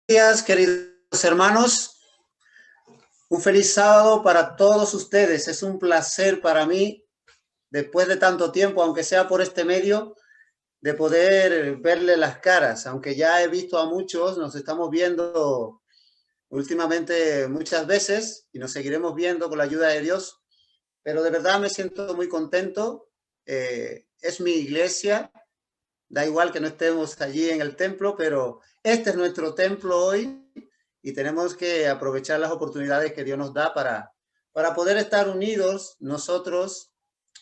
Días, queridos hermanos. Un feliz sábado para todos ustedes. Es un placer para mí, después de tanto tiempo, aunque sea por este medio, de poder verle las caras. Aunque ya he visto a muchos, nos estamos viendo últimamente muchas veces y nos seguiremos viendo con la ayuda de Dios. Pero de verdad me siento muy contento. Es mi iglesia. Da igual que no estemos allí en el templo, pero este es nuestro templo hoy y tenemos que aprovechar las oportunidades que Dios nos da para poder estar unidos nosotros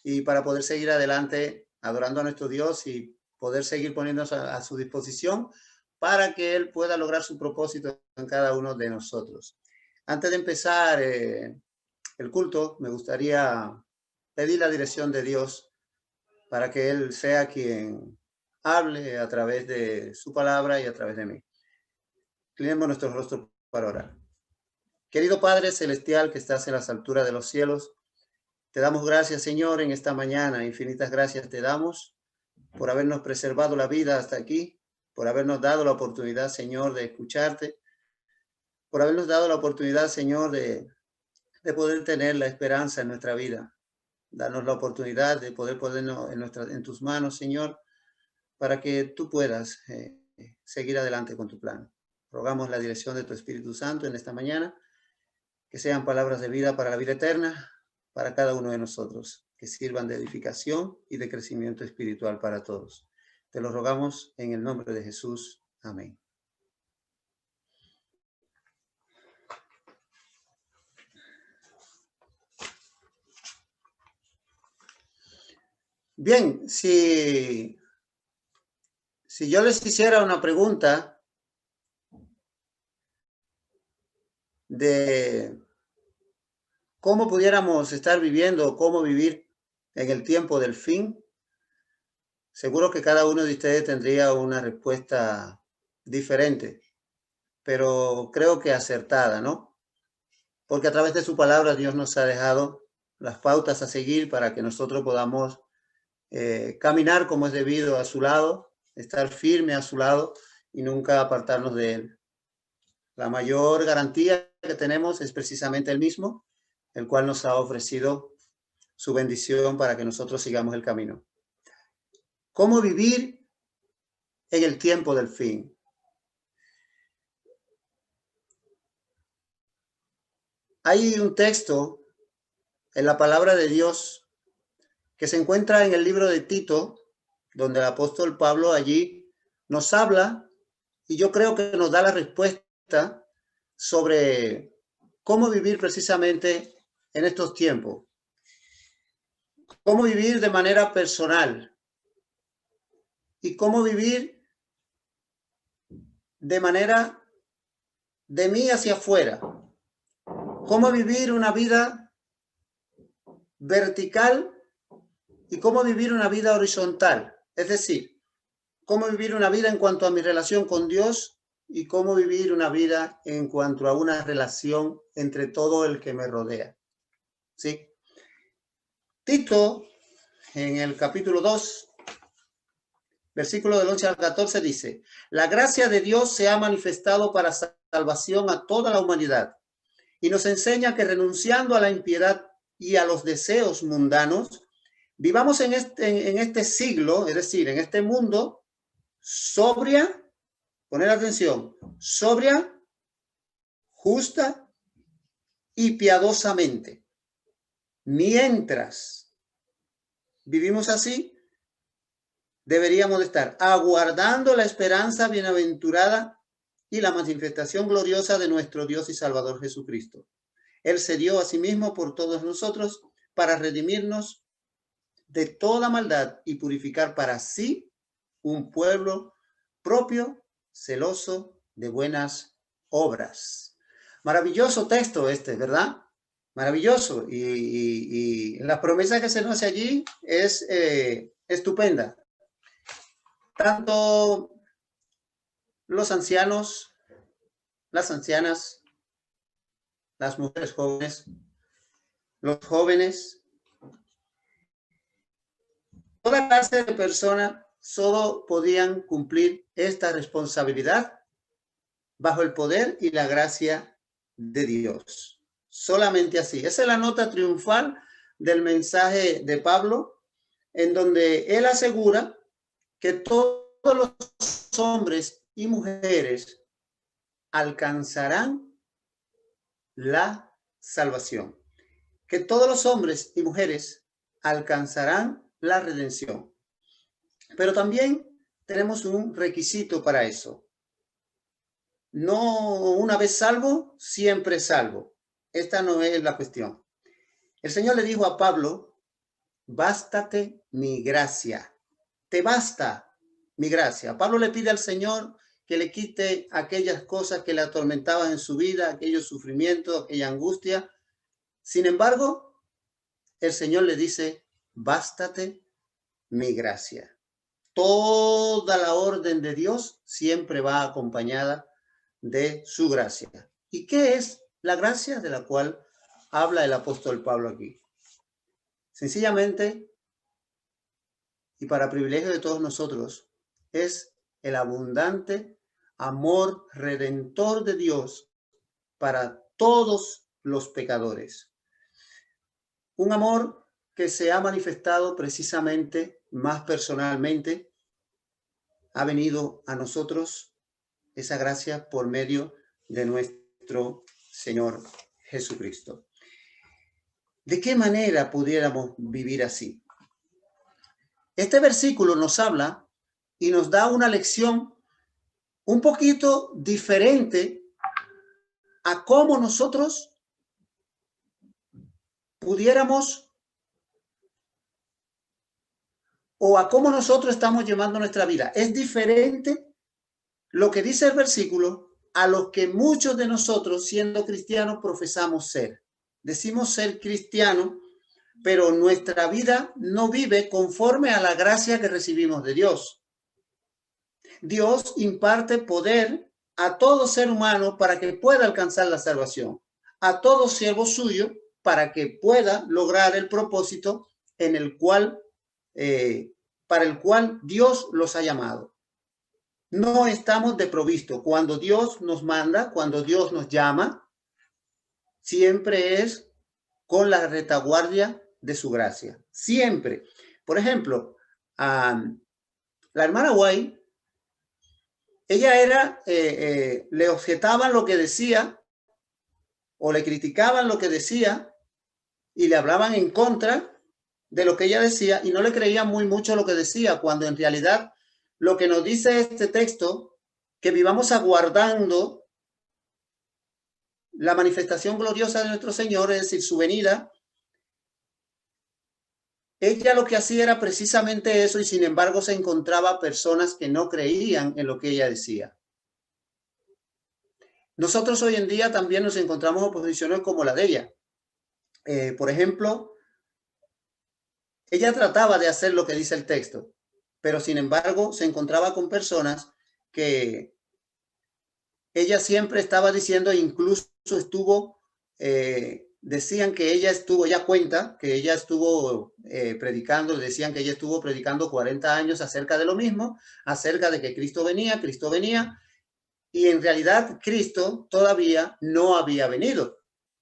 y para poder seguir adelante adorando a nuestro Dios y poder seguir poniéndonos a su disposición para que Él pueda lograr su propósito en cada uno de nosotros. Antes de empezar el culto, me gustaría pedir la dirección de Dios para que Él sea quien hable a través de su palabra y a través de mí. Inclinemos nuestro rostro para orar. Querido Padre Celestial que estás en las alturas de los cielos, te damos gracias, Señor, en esta mañana. Infinitas gracias te damos por habernos preservado la vida hasta aquí, por habernos dado la oportunidad, Señor, de escucharte, por habernos dado la oportunidad, Señor, de poder tener la esperanza en nuestra vida. Danos la oportunidad de poder ponernos en tus manos, Señor, para que tú puedas seguir adelante con tu plan. Rogamos la dirección de tu Espíritu Santo en esta mañana, que sean palabras de vida para la vida eterna, para cada uno de nosotros, que sirvan de edificación y de crecimiento espiritual para todos. Te lo rogamos en el nombre de Jesús. Amén. Bien, si yo les hiciera una pregunta de cómo pudiéramos estar viviendo, cómo vivir en el tiempo del fin, seguro que cada uno de ustedes tendría una respuesta diferente, pero creo que acertada, ¿no? Porque a través de su palabra Dios nos ha dejado las pautas a seguir para que nosotros podamos caminar como es debido a su lado, estar firme a su lado y nunca apartarnos de él. La mayor garantía que tenemos es precisamente el mismo, el cual nos ha ofrecido su bendición para que nosotros sigamos el camino. ¿Cómo vivir en el tiempo del fin? Hay un texto en la palabra de Dios que se encuentra en el libro de Tito, donde el apóstol Pablo allí nos habla y yo creo que nos da la respuesta sobre cómo vivir precisamente en estos tiempos. Cómo vivir de manera personal y cómo vivir de manera de mí hacia afuera. Cómo vivir una vida vertical y cómo vivir una vida horizontal. Es decir, cómo vivir una vida en cuanto a mi relación con Dios y cómo vivir una vida en cuanto a una relación entre todo el que me rodea. ¿Sí? Tito, en el capítulo 2, versículo del 11 al 14, dice: la gracia de Dios se ha manifestado para salvación a toda la humanidad y nos enseña que renunciando a la impiedad y a los deseos mundanos, vivamos en este siglo, es decir, en este mundo, sobria, poner atención, sobria, justa y piadosamente. Mientras vivimos así, deberíamos de estar aguardando la esperanza bienaventurada y la manifestación gloriosa de nuestro Dios y Salvador Jesucristo. Él se dio a sí mismo por todos nosotros para redimirnos de toda maldad y purificar para sí un pueblo propio, celoso de buenas obras. Maravilloso texto este, ¿verdad? Maravilloso. Y la promesa que se nos hace allí es estupenda. Tanto los ancianos, las ancianas, las mujeres jóvenes, los jóvenes, toda clase de personas solo podían cumplir esta responsabilidad bajo el poder y la gracia de Dios. Solamente así. Esa es la nota triunfal del mensaje de Pablo, en donde él asegura que todos los hombres y mujeres alcanzarán la salvación. Que todos los hombres y mujeres alcanzarán la redención. Pero también tenemos un requisito para eso. No una vez salvo, siempre salvo. Esta no es la cuestión. El Señor le dijo a Pablo, bástate mi gracia. Te basta mi gracia. Pablo le pide al Señor que le quite aquellas cosas que le atormentaban en su vida, aquellos sufrimientos, aquella angustia. Sin embargo, el Señor le dice, bástate mi gracia. Toda la orden de Dios siempre va acompañada de su gracia. ¿Y qué es la gracia de la cual habla el apóstol Pablo aquí? Sencillamente, y para privilegio de todos nosotros, es el abundante amor redentor de Dios para todos los pecadores. Un amor que se ha manifestado precisamente más personalmente, ha venido a nosotros esa gracia por medio de nuestro Señor Jesucristo. ¿De qué manera pudiéramos vivir así? Este versículo nos habla y nos da una lección un poquito diferente a cómo nosotros pudiéramos o a cómo nosotros estamos llevando nuestra vida. Es diferente lo que dice el versículo a lo que muchos de nosotros, siendo cristianos, profesamos ser. Decimos ser cristianos, pero nuestra vida no vive conforme a la gracia que recibimos de Dios. Dios imparte poder a todo ser humano para que pueda alcanzar la salvación, a todo siervo suyo para que pueda lograr el propósito en el cual, para el cual Dios los ha llamado. No estamos desprovistos. Cuando Dios nos manda, cuando Dios nos llama, siempre es con la retaguardia de su gracia. Siempre. Por ejemplo, la hermana White, ella era, le objetaban lo que decía o le criticaban lo que decía y le hablaban en contra de lo que ella decía y no le creían muy mucho lo que decía, cuando en realidad lo que nos dice este texto, que vivamos aguardando la manifestación gloriosa de nuestro Señor, es decir, su venida. Ella lo que hacía era precisamente eso y sin embargo se encontraba personas que no creían en lo que ella decía. Nosotros hoy en día también nos encontramos en posiciones como la de ella. Por ejemplo, ella trataba de hacer lo que dice el texto, pero sin embargo se encontraba con personas que ella siempre estaba diciendo, incluso estuvo, decían que ella estuvo, ya cuenta que ella estuvo predicando, decían que ella estuvo predicando 40 años acerca de lo mismo, acerca de que Cristo venía, y en realidad Cristo todavía no había venido,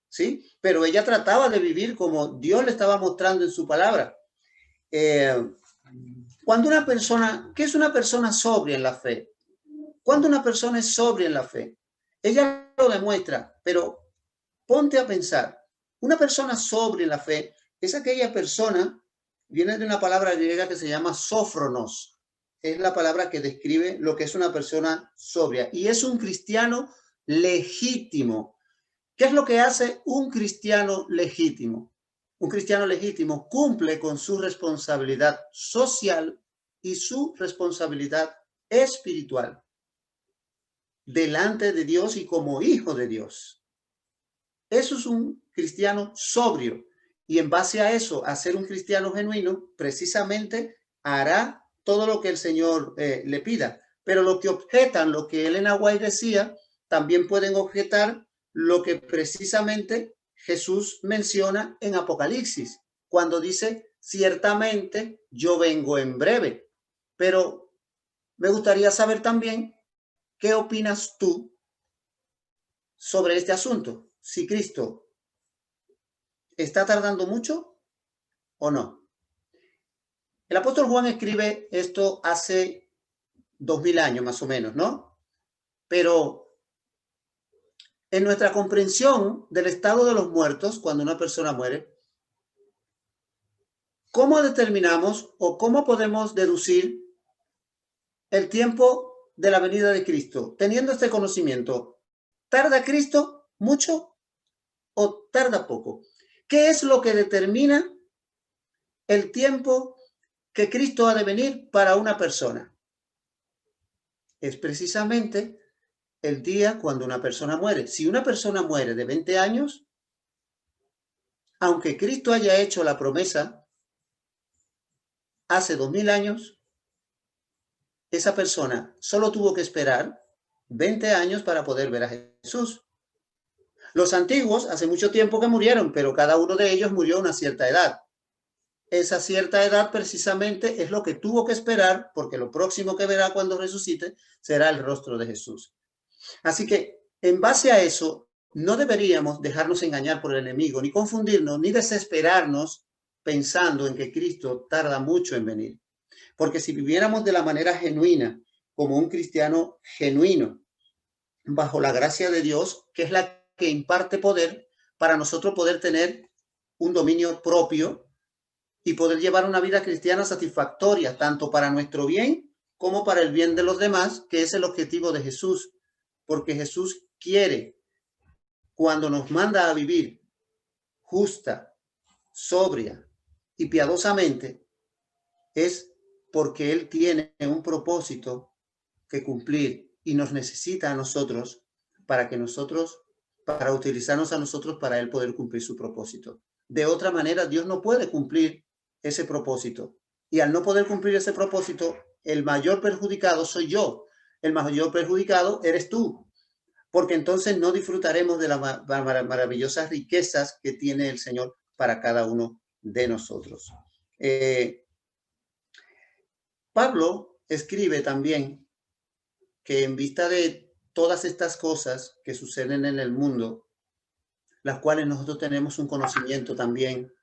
¿sí? Pero ella trataba de vivir como Dios le estaba mostrando en su palabra. Cuando una persona, ¿qué es una persona sobria en la fe? Cuando una persona es sobria en la fe, ella lo demuestra, pero ponte a pensar, una persona sobria en la fe es aquella persona, viene de una palabra griega que se llama sófronos, es la palabra que describe lo que es una persona sobria y es un cristiano legítimo. ¿Qué es lo que hace un cristiano legítimo? Un cristiano legítimo cumple con su responsabilidad social y su responsabilidad espiritual delante de Dios y como hijo de Dios. Eso es un cristiano sobrio y en base a eso, a ser un cristiano genuino, precisamente hará todo lo que el Señor le pida. Pero lo que objetan, lo que Elena White decía, también pueden objetar lo que precisamente Jesús menciona en Apocalipsis, cuando dice, ciertamente yo vengo en breve. Pero me gustaría saber también, ¿qué opinas tú sobre este asunto. Si Cristo está tardando mucho o no. El apóstol Juan escribe esto hace 2000 años más o menos, ¿no? Pero en nuestra comprensión del estado de los muertos, cuando una persona muere, ¿cómo determinamos o cómo podemos deducir el tiempo de la venida de Cristo? Teniendo este conocimiento, ¿tarda Cristo mucho o tarda poco? ¿Qué es lo que determina el tiempo que Cristo ha de venir para una persona? Es precisamente el día cuando una persona muere. Si una persona muere de 20 años, aunque Cristo haya hecho la promesa hace 2000 años, esa persona solo tuvo que esperar 20 años para poder ver a Jesús. Los antiguos hace mucho tiempo que murieron, pero cada uno de ellos murió a una cierta edad. Esa cierta edad precisamente es lo que tuvo que esperar, porque lo próximo que verá cuando resucite será el rostro de Jesús. Así que en base a eso, no deberíamos dejarnos engañar por el enemigo, ni confundirnos, ni desesperarnos pensando en que Cristo tarda mucho en venir. Porque si viviéramos de la manera genuina, como un cristiano genuino, bajo la gracia de Dios, que es la que imparte poder para nosotros poder tener un dominio propio y poder llevar una vida cristiana satisfactoria, tanto para nuestro bien como para el bien de los demás, que es el objetivo de Jesús. Porque Jesús quiere, cuando nos manda a vivir justa, sobria y piadosamente, es porque Él tiene un propósito que cumplir y nos necesita a nosotros para utilizarnos a nosotros para Él poder cumplir su propósito. De otra manera, Dios no puede cumplir ese propósito. Y al no poder cumplir ese propósito, el mayor perjudicado soy yo. El mayor perjudicado eres tú. Porque entonces no disfrutaremos de las maravillosas riquezas que tiene el Señor para cada uno de nosotros. Pablo escribe también que en vista de todas estas cosas que suceden en el mundo, las cuales nosotros tenemos un conocimiento también,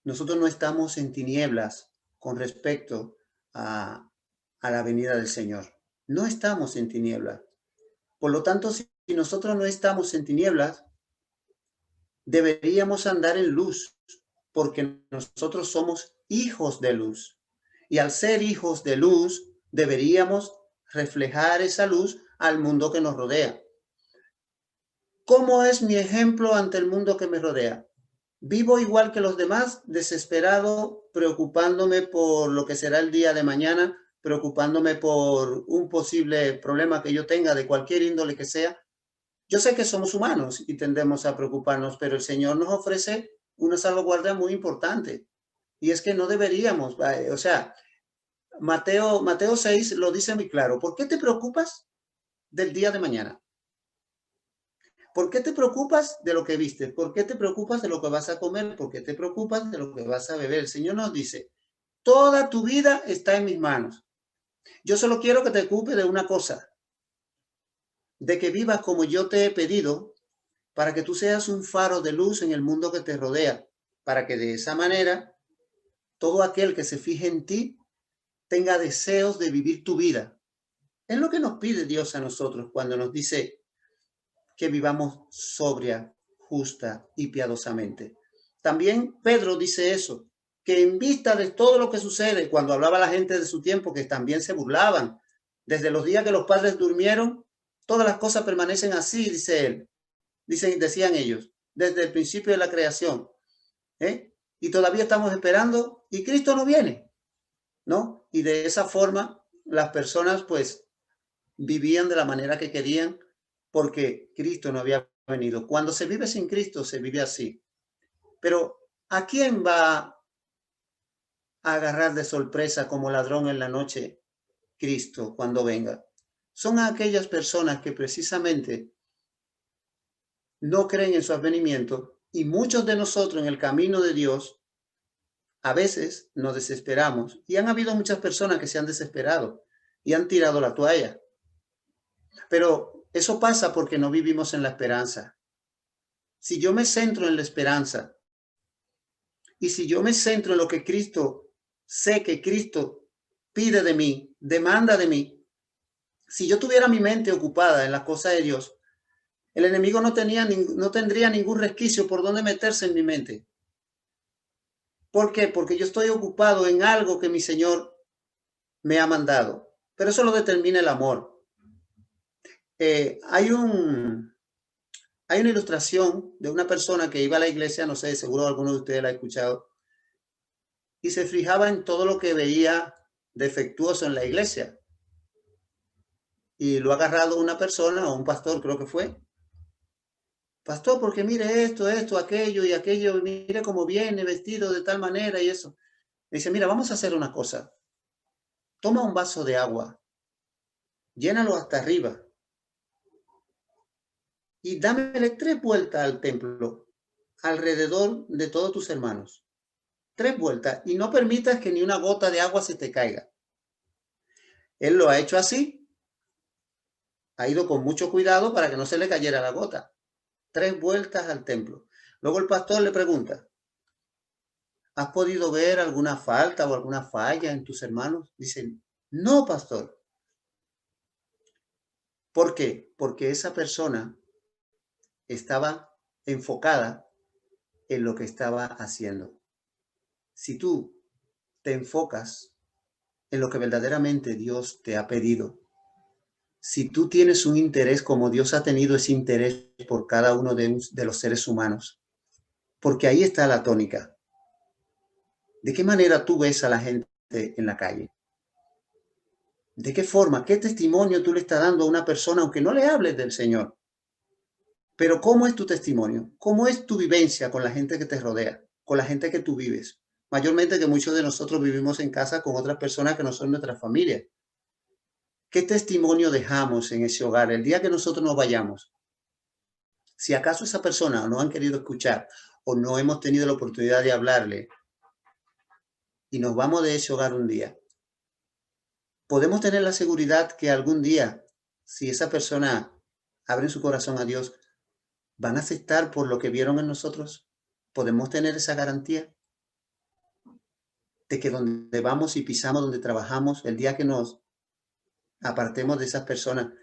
nosotros no estamos en tinieblas con respecto a la venida del Señor. No estamos en tinieblas. Por lo tanto, si nosotros no estamos en tinieblas, deberíamos andar en luz, porque nosotros somos hijos de luz. Y al ser hijos de luz, deberíamos reflejar esa luz al mundo que nos rodea. ¿Cómo es mi ejemplo ante el mundo que me rodea? Vivo igual que los demás, desesperado, preocupándome por lo que será el día de mañana, preocupándome por un posible problema que yo tenga de cualquier índole que sea. Yo sé que somos humanos y tendemos a preocuparnos, pero el Señor nos ofrece una salvaguardia muy importante. Y es que no deberíamos, o sea, Mateo 6 lo dice muy claro. ¿Por qué te preocupas del día de mañana? ¿Por qué te preocupas de lo que vistes? ¿Por qué te preocupas de lo que vas a comer? ¿Por qué te preocupas de lo que vas a beber? El Señor nos dice, toda tu vida está en mis manos. Yo solo quiero que te ocupes de una cosa, de que vivas como yo te he pedido, para que tú seas un faro de luz en el mundo que te rodea, para que de esa manera todo aquel que se fije en ti tenga deseos de vivir tu vida. Es lo que nos pide Dios a nosotros cuando nos dice que vivamos sobria, justa y piadosamente. También Pedro dice eso, que en vista de todo lo que sucede, cuando hablaba la gente de su tiempo, que también se burlaban, desde los días que los padres durmieron, todas las cosas permanecen así, dice él. Decían ellos, desde el principio de la creación. Y todavía estamos esperando y Cristo no viene, ¿no? Y de esa forma las personas pues vivían de la manera que querían porque Cristo no había venido. Cuando se vive sin Cristo, se vive así. Pero ¿a quién va a agarrar de sorpresa como ladrón en la noche Cristo cuando venga? Son aquellas personas que precisamente no creen en su advenimiento y muchos de nosotros en el camino de Dios a veces nos desesperamos y han habido muchas personas que se han desesperado y han tirado la toalla. Pero eso pasa porque no vivimos en la esperanza. Si yo me centro en la esperanza y si yo me centro en lo que Cristo, sé que Cristo pide de mí, demanda de mí, si yo tuviera mi mente ocupada en las cosas de Dios, el enemigo no tendría ningún resquicio por donde meterse en mi mente. ¿Por qué? Porque yo estoy ocupado en algo que mi Señor me ha mandado. Pero eso lo determina el amor. Hay una ilustración de una persona que iba a la iglesia, no sé, seguro alguno de ustedes la ha escuchado, y se fijaba en todo lo que veía defectuoso en la iglesia. Y lo ha agarrado una persona, o un pastor creo que fue. Pastor, porque mire esto, aquello y aquello, mire cómo viene vestido de tal manera y eso. Dice, mira, vamos a hacer una cosa. Toma un vaso de agua, llénalo hasta arriba y dámele 3 vueltas al templo, alrededor de todos tus hermanos. 3 vueltas y no permitas que ni una gota de agua se te caiga. Él lo ha hecho así, ha ido con mucho cuidado para que no se le cayera la gota. 3 vueltas al templo. Luego el pastor le pregunta, ¿has podido ver alguna falta o alguna falla en tus hermanos? Dicen, no, pastor. ¿Por qué? Porque esa persona estaba enfocada en lo que estaba haciendo. Si tú te enfocas en lo que verdaderamente Dios te ha pedido, si tú tienes un interés como Dios ha tenido ese interés por cada uno de los seres humanos, porque ahí está la tónica. ¿De qué manera tú ves a la gente en la calle? ¿De qué forma? ¿Qué testimonio tú le estás dando a una persona aunque no le hables del Señor? Pero ¿cómo es tu testimonio? ¿Cómo es tu vivencia con la gente que te rodea, con la gente que tú vives? Mayormente que muchos de nosotros vivimos en casa con otras personas que no son nuestra familia. ¿Qué testimonio dejamos en ese hogar el día que nosotros nos vayamos? Si acaso esa persona no han querido escuchar o no hemos tenido la oportunidad de hablarle y nos vamos de ese hogar un día, podemos tener la seguridad que algún día, si esa persona abre su corazón a Dios, van a aceptar por lo que vieron en nosotros. ¿Podemos tener esa garantía de que donde vamos y pisamos, donde trabajamos, el día que nos apartemos de esas personas,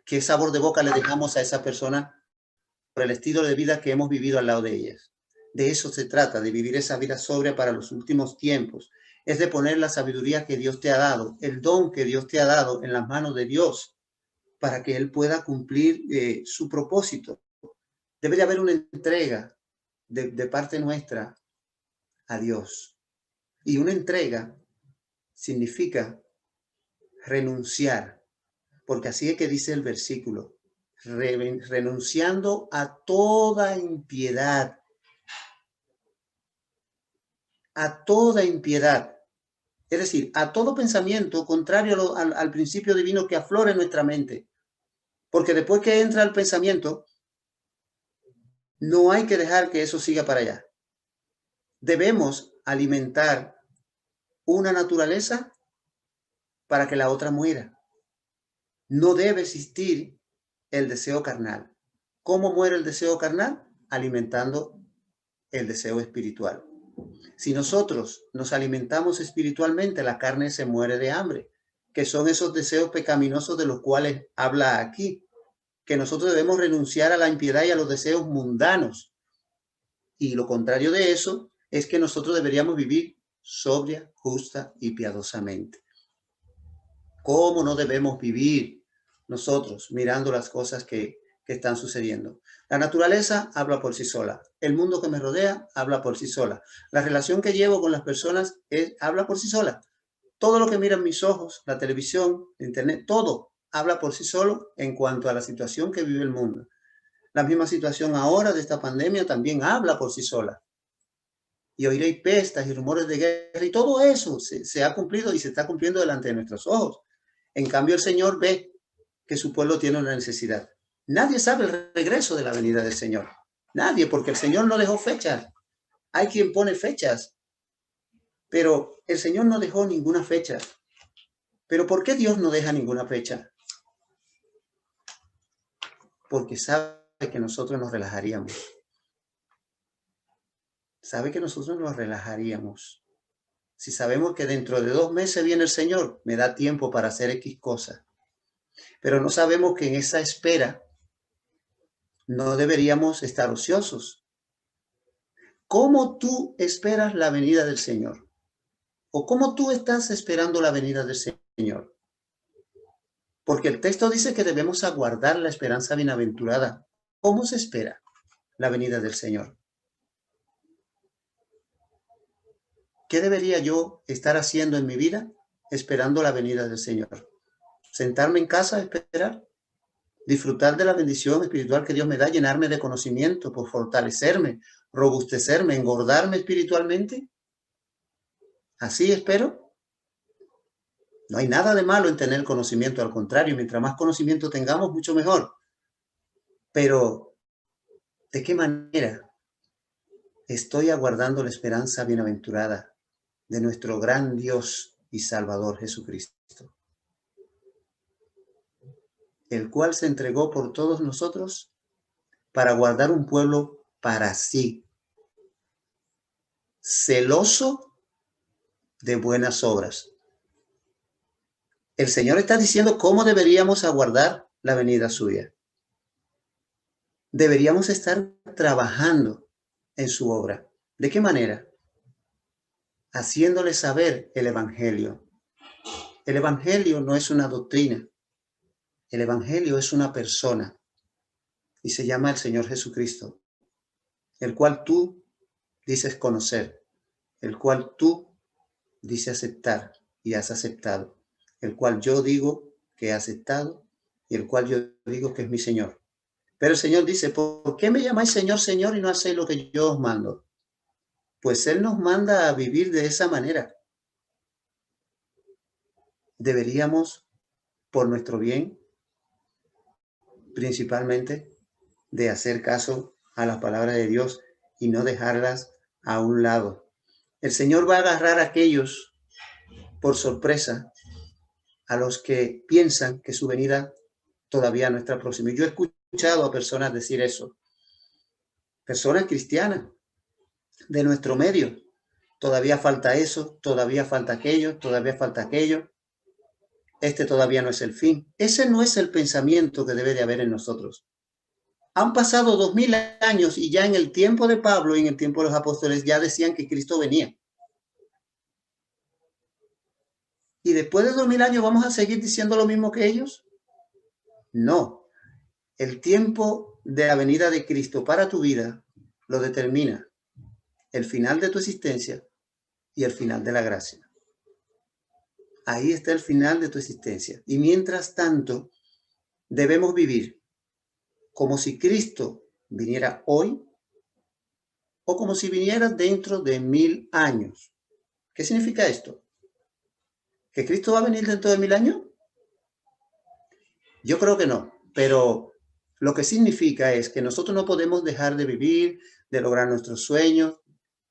qué sabor de boca le dejamos a esa persona por el estilo de vida que hemos vivido al lado de ellas? De eso se trata, de vivir esa vida sobria para los últimos tiempos. Es de poner la sabiduría que Dios te ha dado, el don que Dios te ha dado en las manos de Dios para que Él pueda cumplir su propósito. Debe de haber una entrega de parte nuestra a Dios. Y una entrega significa renunciar, porque así es que dice el versículo, renunciando a toda impiedad, a toda impiedad. Es decir, a todo pensamiento contrario al principio divino que aflora en nuestra mente. Porque después que entra el pensamiento, no hay que dejar que eso siga para allá. Debemos alimentar una naturaleza para que la otra muera. No debe existir el deseo carnal. ¿Cómo muere el deseo carnal? Alimentando el deseo espiritual. Si nosotros nos alimentamos espiritualmente, la carne se muere de hambre, que son esos deseos pecaminosos de los cuales habla aquí, que nosotros debemos renunciar a la impiedad y a los deseos mundanos. Y lo contrario de eso es que nosotros deberíamos vivir sobria, justa y piadosamente. ¿Cómo no debemos vivir nosotros mirando las cosas que están sucediendo? La naturaleza habla por sí sola. El mundo que me rodea habla por sí sola. La relación que llevo con las personas habla por sí sola. Todo lo que miran mis ojos, la televisión, internet, todo habla por sí solo en cuanto a la situación que vive el mundo. La misma situación ahora de esta pandemia también habla por sí sola. Y oiréis pestas y rumores de guerra y todo eso se ha cumplido y se está cumpliendo delante de nuestros ojos. En cambio, el Señor ve que su pueblo tiene una necesidad. Nadie sabe el regreso de la venida del Señor. Nadie, porque el Señor no dejó fechas. Hay quien pone fechas, pero el Señor no dejó ninguna fecha. ¿Pero por qué Dios no deja ninguna fecha? porque sabe que nosotros nos relajaríamos. Sabe que nosotros nos relajaríamos. Si sabemos que dentro de 2 meses viene el Señor, me da tiempo para hacer X cosas. Pero no sabemos que en esa espera no deberíamos estar ociosos. ¿Cómo tú esperas la venida del Señor? ¿O cómo tú estás esperando la venida del Señor? Porque el texto dice que debemos aguardar la esperanza bienaventurada. ¿Cómo se espera la venida del Señor? ¿Qué debería yo estar haciendo en mi vida esperando la venida del Señor? ¿Sentarme en casa a esperar? ¿Disfrutar de la bendición espiritual que Dios me da, llenarme de conocimiento, por fortalecerme, robustecerme, engordarme espiritualmente? ¿Así espero? No hay nada de malo en tener conocimiento, al contrario, mientras más conocimiento tengamos, mucho mejor. Pero, ¿de qué manera estoy aguardando la esperanza bienaventurada de nuestro gran Dios y Salvador Jesucristo, el cual se entregó por todos nosotros para guardar un pueblo para sí, celoso de buenas obras? El Señor está diciendo cómo deberíamos aguardar la venida suya. Deberíamos estar trabajando en su obra. ¿De qué manera? Haciéndole saber el Evangelio. El Evangelio no es una doctrina. El Evangelio es una persona y se llama el Señor Jesucristo, el cual tú dices conocer, el cual tú dices aceptar y has aceptado, el cual yo digo que he aceptado y el cual yo digo que es mi Señor. Pero el Señor dice, ¿por qué me llamáis Señor, Señor y no hacéis lo que yo os mando? Pues Él nos manda a vivir de esa manera. Deberíamos, por nuestro bien, principalmente, de hacer caso a las palabras de Dios y no dejarlas a un lado. El Señor va a agarrar a aquellos por sorpresa, a los que piensan que su venida todavía no está próxima. Y yo he escuchado a personas decir eso, personas cristianas de nuestro medio. Todavía falta eso, todavía falta aquello, todavía falta aquello. Este todavía no es el fin. Ese no es el pensamiento que debe de haber en nosotros. Han pasado 2000 años y ya en el tiempo de Pablo y en el tiempo de los apóstoles ya decían que Cristo venía. ¿Y después de 2000 años vamos a seguir diciendo lo mismo que ellos? No. El tiempo de la venida de Cristo para tu vida lo determina el final de tu existencia y el final de la gracia. Ahí está el final de tu existencia. Y mientras tanto, debemos vivir como si Cristo viniera hoy o como si viniera dentro de 1000 años. ¿Qué significa esto? ¿Que Cristo va a venir dentro de 1000 años? Yo creo que no, pero lo que significa es que nosotros no podemos dejar de vivir, de lograr nuestros sueños,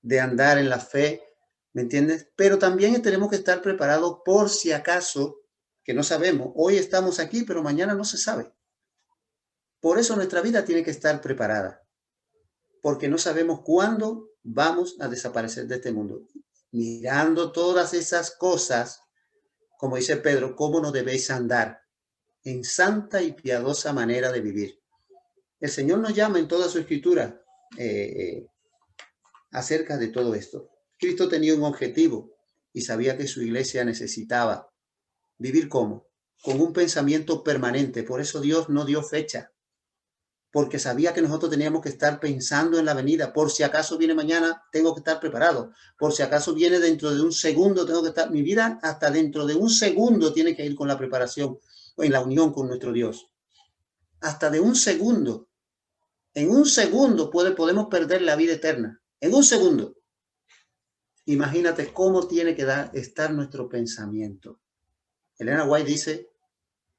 de andar en la fe, ¿me entiendes? Pero también tenemos que estar preparados por si acaso, que no sabemos, hoy estamos aquí, pero mañana no se sabe. Por eso nuestra vida tiene que estar preparada, porque no sabemos cuándo vamos a desaparecer de este mundo. Mirando todas esas cosas, como dice Pedro, cómo no debéis andar en santa y piadosa manera de vivir. El Señor nos llama en toda su escritura acerca de todo esto. Cristo tenía un objetivo y sabía que su iglesia necesitaba vivir ¿cómo? Con un pensamiento permanente. Por eso Dios no dio fecha, porque sabía que nosotros teníamos que estar pensando en la venida. Por si acaso viene mañana, tengo que estar preparado. Por si acaso viene dentro de un segundo, tengo que estar. Mi vida hasta dentro de un segundo tiene que ir con la preparación o en la unión con nuestro Dios. Hasta de un segundo. En un segundo podemos perder la vida eterna. En un segundo. Imagínate cómo tiene que estar nuestro pensamiento. Elena White dice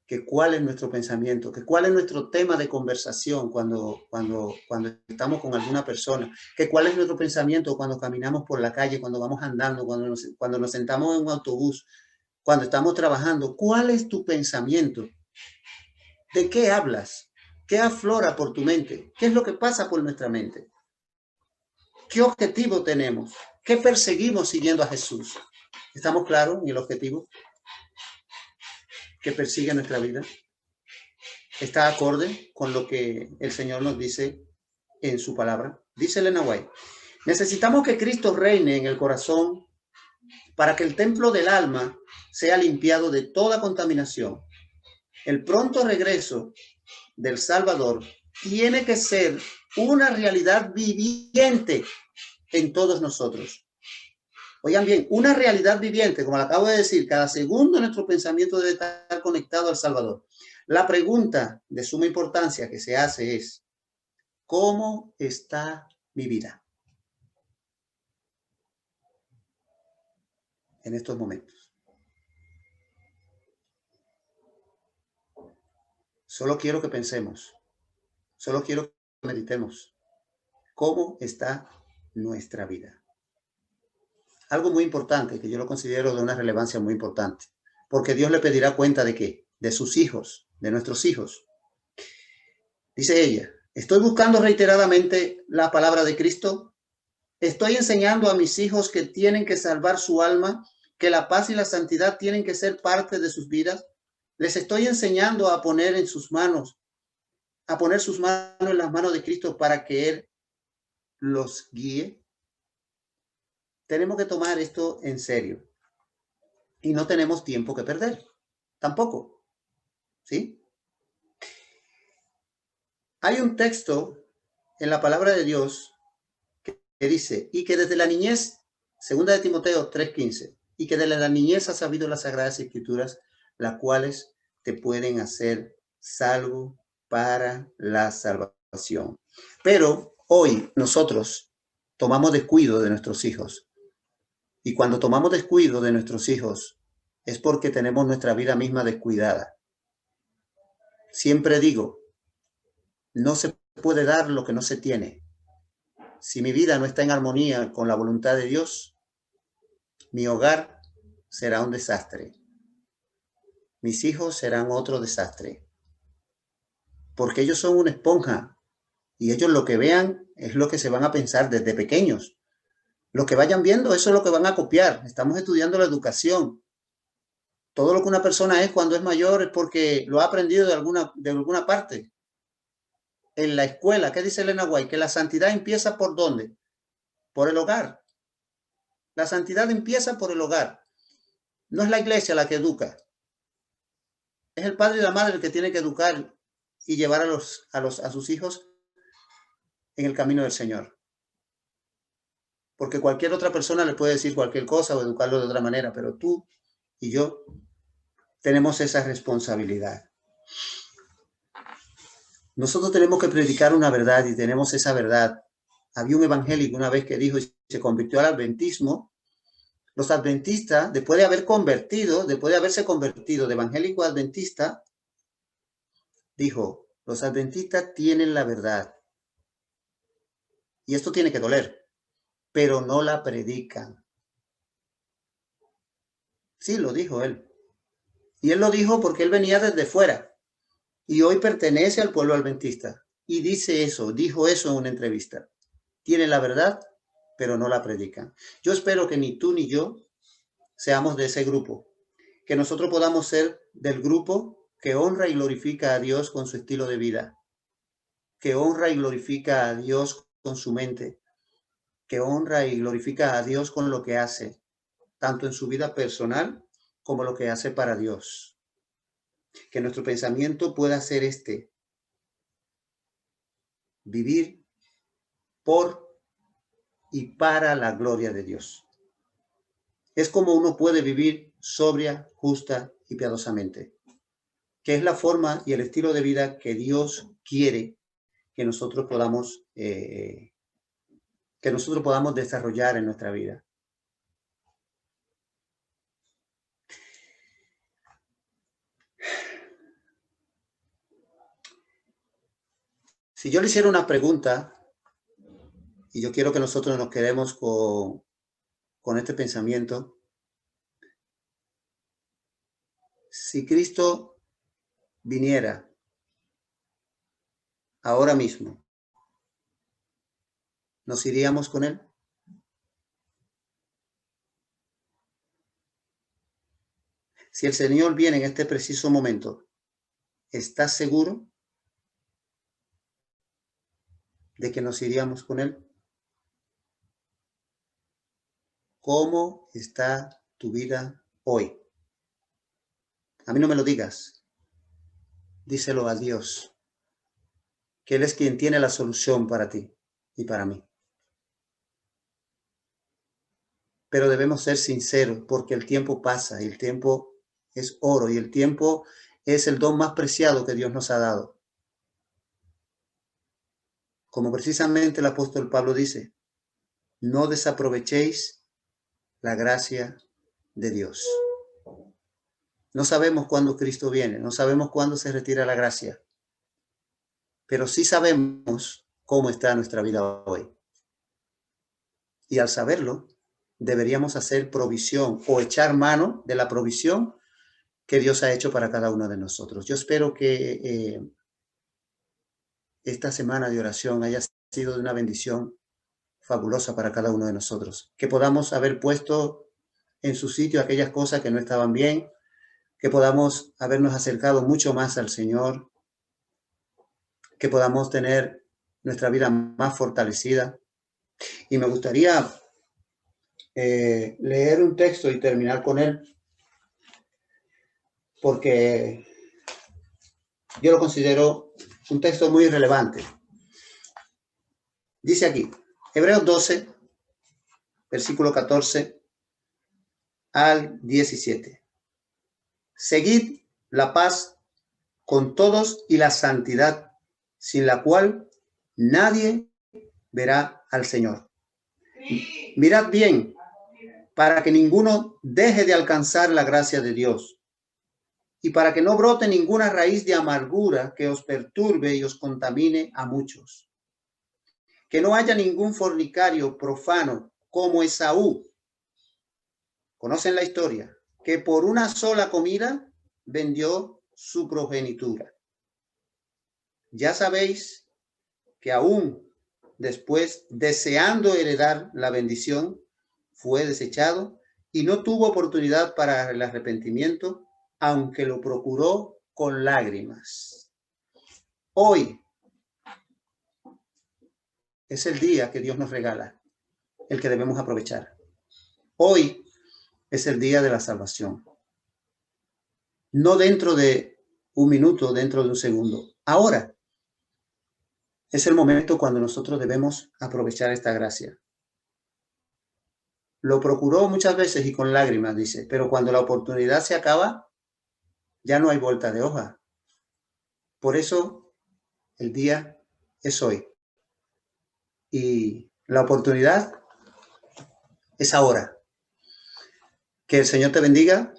que cuál es nuestro pensamiento, que cuál es nuestro tema de conversación cuando estamos con alguna persona, que cuál es nuestro pensamiento cuando caminamos por la calle, cuando vamos andando, cuando nos sentamos en un autobús, cuando estamos trabajando. ¿Cuál es tu pensamiento? ¿De qué hablas? ¿Qué aflora por tu mente? ¿Qué es lo que pasa por nuestra mente? ¿Qué objetivo tenemos? ¿Qué perseguimos siguiendo a Jesús? ¿Estamos claros en el objetivo que persigue nuestra vida? ¿Está acorde con lo que el Señor nos dice en su palabra? Dice Elena White, necesitamos que Cristo reine en el corazón para que el templo del alma sea limpiado de toda contaminación. El pronto regreso del Salvador tiene que ser una realidad viviente en todos nosotros. Oigan bien, una realidad viviente, como lo acabo de decir, cada segundo nuestro pensamiento debe estar conectado al Salvador. La pregunta de suma importancia que se hace es, ¿cómo está mi vida en estos momentos? Solo quiero que pensemos, solo quiero que meditemos. ¿Cómo está nuestra vida? Algo muy importante, que yo lo considero de una relevancia muy importante, porque Dios le pedirá cuenta de qué, de sus hijos, de nuestros hijos. Dice ella, estoy buscando reiteradamente la palabra de Cristo. Estoy enseñando a mis hijos que tienen que salvar su alma, que la paz y la santidad tienen que ser parte de sus vidas. Les estoy enseñando a poner en sus manos, a poner sus manos en las manos de Cristo para que Él los guíe. Tenemos que tomar esto en serio y no tenemos tiempo que perder, tampoco, ¿sí? Hay un texto en la palabra de Dios que dice, y que desde la niñez, segunda de Timoteo 3:15, y que desde la niñez has sabido las sagradas escrituras, las cuales te pueden hacer salvo para la salvación. Pero hoy nosotros tomamos descuido de nuestros hijos. Y cuando tomamos descuido de nuestros hijos, es porque tenemos nuestra vida misma descuidada. Siempre digo, no se puede dar lo que no se tiene. Si mi vida no está en armonía con la voluntad de Dios, mi hogar será un desastre. Mis hijos serán otro desastre. Porque ellos son una esponja y ellos lo que vean es lo que se van a pensar desde pequeños. Lo que vayan viendo, eso es lo que van a copiar. Estamos estudiando la educación. Todo lo que una persona es cuando es mayor es porque lo ha aprendido de alguna parte. En la escuela, ¿qué dice Elena White? Que la santidad empieza ¿por dónde? Por el hogar. La santidad empieza por el hogar. No es la iglesia la que educa. Es el padre y la madre el que tiene que educar y llevar a sus hijos en el camino del Señor. Porque cualquier otra persona le puede decir cualquier cosa o educarlo de otra manera, pero tú y yo tenemos esa responsabilidad. Nosotros tenemos que predicar una verdad y tenemos esa verdad. Había un evangélico una vez que dijo y se convirtió al adventismo. Los adventistas, después de haberse convertido de evangélico a adventista, dijo, los adventistas tienen la verdad. Y esto tiene que doler, pero no la predican. Sí, lo dijo él. Y él lo dijo porque él venía desde fuera y hoy pertenece al pueblo adventista. Y dijo eso en una entrevista. Tienen la verdad, pero no la predican. Yo espero que ni tú ni yo seamos de ese grupo, que nosotros podamos ser del grupo que honra y glorifica a Dios con su estilo de vida, que honra y glorifica a Dios con su mente, que honra y glorifica a Dios con lo que hace, tanto en su vida personal como lo que hace para Dios. Que nuestro pensamiento pueda ser vivir por y para la gloria de Dios. Es como uno puede vivir sobria, justa y piadosamente, que es la forma y el estilo de vida que Dios quiere que nosotros podamos desarrollar en nuestra vida. Si yo le hiciera una pregunta, y yo quiero que nosotros nos quedemos con este pensamiento, si Cristo viniera ahora mismo, ¿nos iríamos con Él? Si el Señor viene en este preciso momento, ¿estás seguro de que nos iríamos con Él? ¿Cómo está tu vida hoy? A mí no me lo digas, díselo a Dios, que Él es quien tiene la solución para ti y para mí. Pero debemos ser sinceros porque el tiempo pasa y el tiempo es oro y el tiempo es el don más preciado que Dios nos ha dado. Como precisamente el apóstol Pablo dice, no desaprovechéis la gracia de Dios. No sabemos cuándo Cristo viene, no sabemos cuándo se retira la gracia, pero sí sabemos cómo está nuestra vida hoy. Y al saberlo, deberíamos hacer provisión o echar mano de la provisión que Dios ha hecho para cada uno de nosotros. Yo espero que esta semana de oración haya sido de una bendición fabulosa para cada uno de nosotros, que podamos haber puesto en su sitio aquellas cosas que no estaban bien, que podamos habernos acercado mucho más al Señor, que podamos tener nuestra vida más fortalecida. Y me gustaría leer un texto y terminar con él, porque yo lo considero un texto muy relevante. Dice aquí, Hebreos 12, versículo 14 al 17. Seguid la paz con todos y la santidad, sin la cual nadie verá al Señor. Mirad bien, para que ninguno deje de alcanzar la gracia de Dios, y para que no brote ninguna raíz de amargura que os perturbe y os contamine a muchos. Que no haya ningún fornicario profano como Esaú. ¿Conocen la historia? Que por una sola comida vendió su progenitura. Ya sabéis que aún después, deseando heredar la bendición, fue desechado y no tuvo oportunidad para el arrepentimiento, aunque lo procuró con lágrimas. Hoy es el día que Dios nos regala, el que debemos aprovechar. Hoy es el día de la salvación. No dentro de un minuto, dentro de un segundo. Ahora es el momento cuando nosotros debemos aprovechar esta gracia. Lo procuró muchas veces y con lágrimas, dice, pero cuando la oportunidad se acaba, ya no hay vuelta de hoja. Por eso el día es hoy. Y la oportunidad es ahora. Que el Señor te bendiga,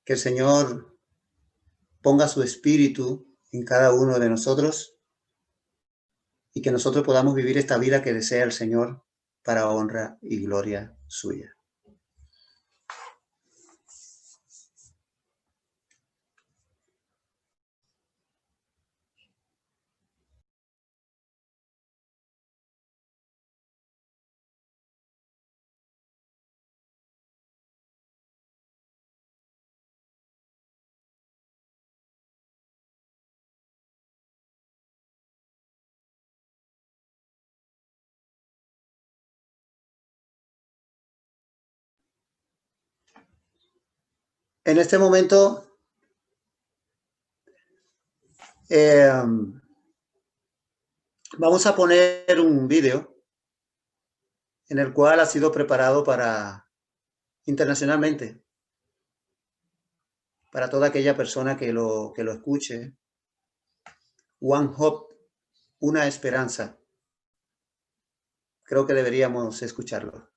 que el Señor ponga su espíritu en cada uno de nosotros y que nosotros podamos vivir esta vida que desea el Señor para honra y gloria suya. En este momento vamos a poner un vídeo en el cual ha sido preparado para internacionalmente, para toda aquella persona que lo escuche. One Hope, una esperanza. Creo que deberíamos escucharlo.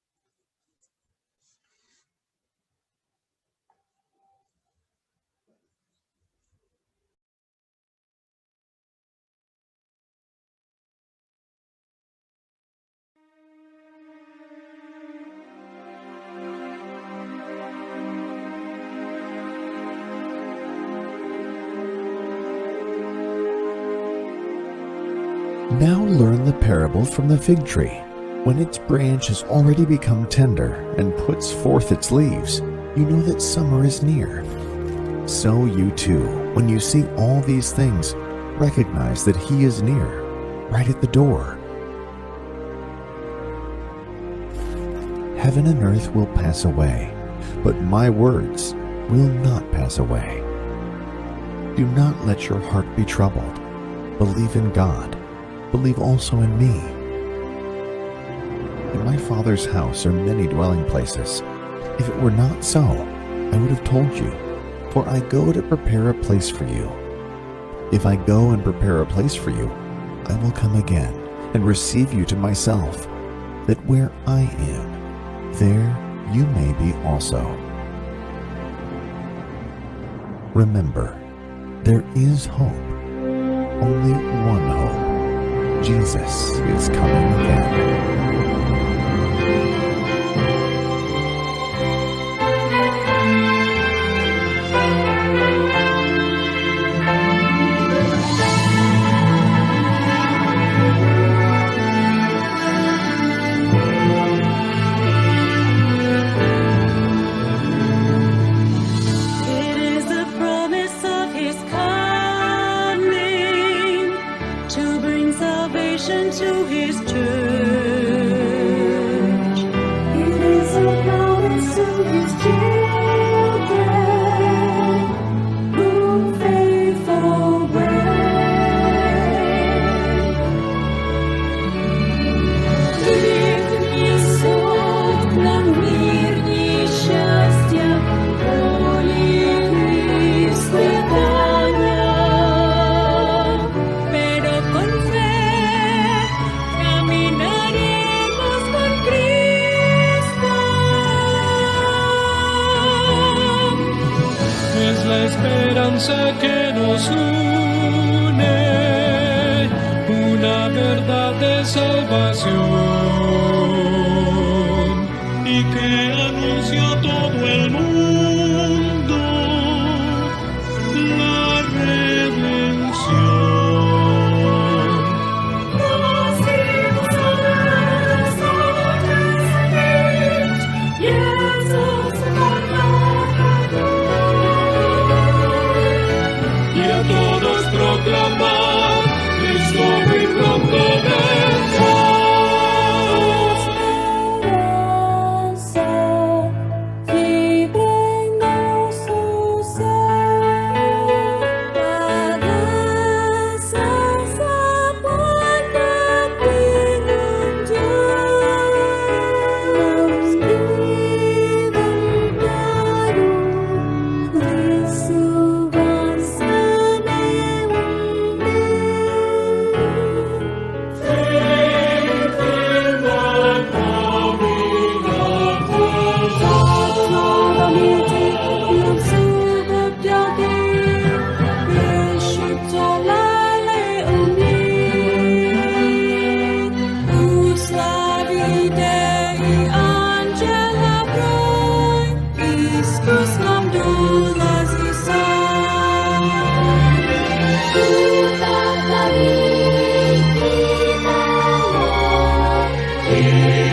Now learn the parable from the fig tree. When its branch has already become tender and puts forth its leaves, you know that summer is near. So you too, when you see all these things, recognize that He is near, right at the door. Heaven and earth will pass away, but my words will not pass away. Do not let your heart be troubled. Believe in God. Believe also in me. In my Father's house are many dwelling places. If it were not so, I would have told you, for I go to prepare a place for you. If I go and prepare a place for you, I will come again and receive you to myself, that where I am, there you may be also. Remember, there is hope, only one hope. Jesus is coming again. To His church, it is a promise to His children, who faithful Niech sąd nam wierni szczęścia, woli Chryste dania, pero con fe caminaremos con Cristo. Es la esperanza que nos une, una verdad de salvación, y que anuncia a todo el mundo la redención. Y a todos proclamar, Cristo muy pronto vendrá. Amen.